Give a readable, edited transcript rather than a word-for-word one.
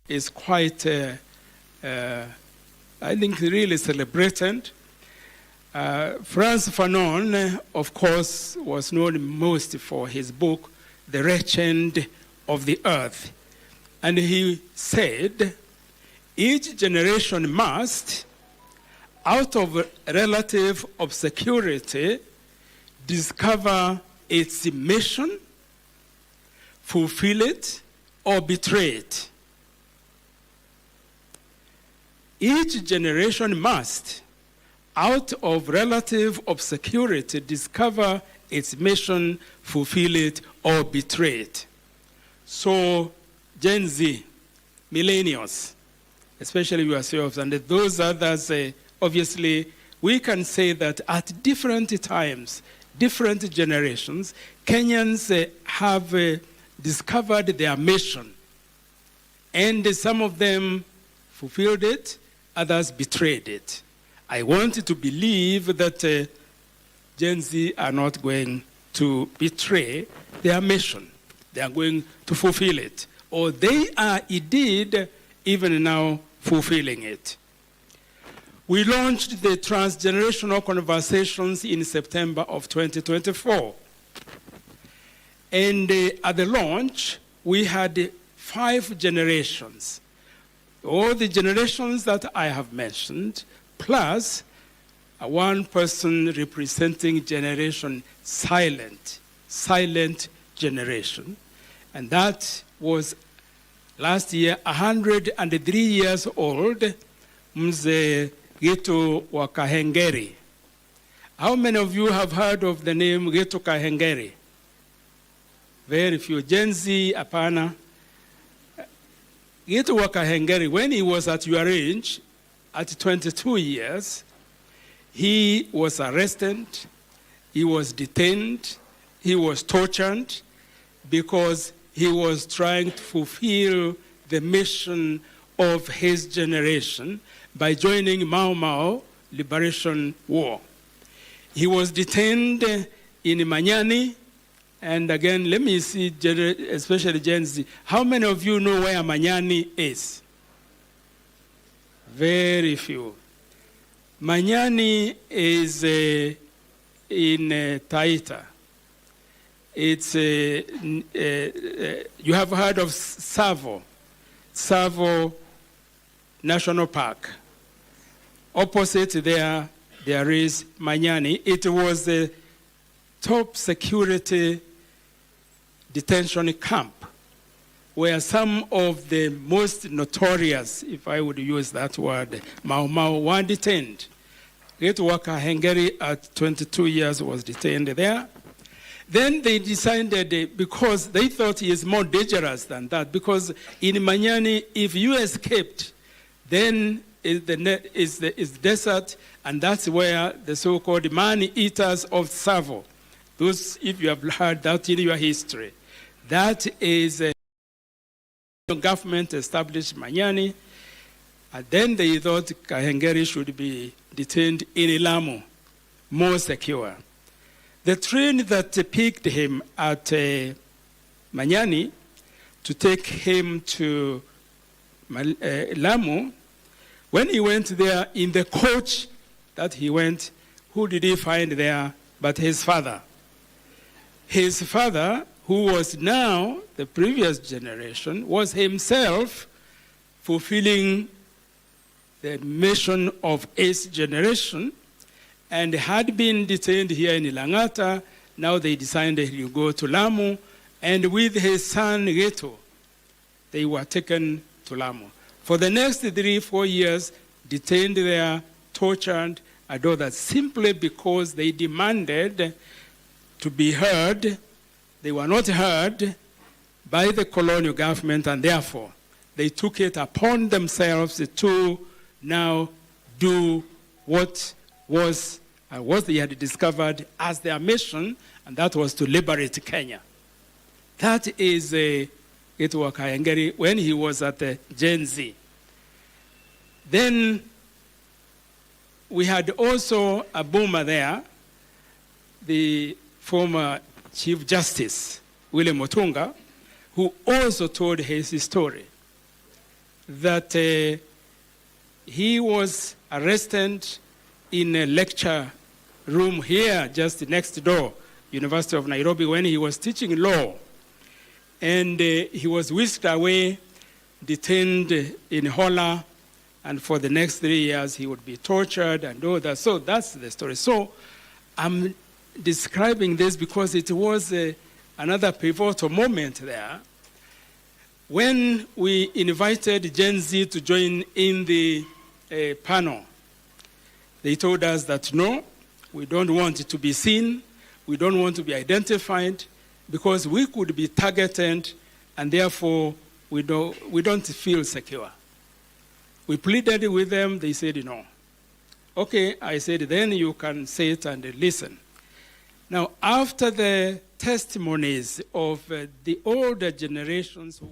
is quite, I think, really celebrated. Frantz Fanon, of course, was known most for his book, The Wretched of the Earth. And he said, each generation must, out of relative obscurity, discover its mission, fulfill it, or betray it. Each generation must, out of relative obscurity, discover its mission, fulfill it, or betray it. So, Gen Z, millennials, especially yourselves, and those others, obviously, we can say that at different times, different generations, Kenyans have discovered their mission. And some of them fulfilled it, others betrayed it. I want to believe that Gen Z are not going to betray their mission. They are going to fulfill it. Or they are indeed even now fulfilling it. We launched the Transgenerational Conversations in September of 2024. And at the launch, we had 5 generations. All the generations that I have mentioned, plus one person representing generation silent generation. And that was last year, 103 years old, Mzee Gitu wa Kahengeri. How many of you have heard of the name Gitu Kahengeri? Very few. Gen Z, apana. Gitu wa Kahengeri, when he was at your age, at 22 years, he was arrested, he was detained, he was tortured, because he was trying to fulfill the mission of his generation by joining Mau Mau Liberation War. He was detained in Manyani, and again, let me see, especially Gen Z. How many of you know where Manyani is? Very few. Manyani is in Taita. It's you have heard of Tsavo National Park. Opposite there is Manyani. It was the top security detention camp where some of the most notorious, if I would use that word, Mau Mau were detained. Gitu wa Kahengeri at 22 years was detained there. Then they decided, because they thought he is more dangerous than that, because in Manyani, if you escaped, then is desert, and that's where the so-called man-eaters of Tsavo, those, if you have heard that in your history, that is a government established Manyani, and then they thought Kahengeri should be detained in Lamu, more secure. The train that picked him at Manyani to take him to Lamu, when he went there in the coach that he went, who did he find there but his father? His father, who was now the previous generation, was himself fulfilling the mission of his generation, and had been detained here in Langata. Now they decided he would go to Lamu, and with his son Geto, they were taken to Lamu. For the next 3-4 years, detained there, tortured, and all that, simply because they demanded to be heard. They were not heard by the colonial government, and therefore they took it upon themselves to now do what they had discovered as their mission, and that was to liberate Kenya. That is Gitu wa Kahengeri when he was at Gen Z. Then we had also a boomer there, the former Chief Justice, William Mutunga, who also told his story. that he was arrested in a lecture room here just next door, University of Nairobi, when he was teaching law. And he was whisked away, detained in Hola, and for the next 3 years he would be tortured and all that. So that's the story. So I'm describing this because it was another pivotal moment there when we invited Gen Z to join in the panel. They told us that no, we don't want it to be seen, we don't want to be identified, because we could be targeted, and therefore we don't feel secure. We pleaded with them, they said no. Okay, I said, then you can sit and listen. Now, after the testimonies of the older generations who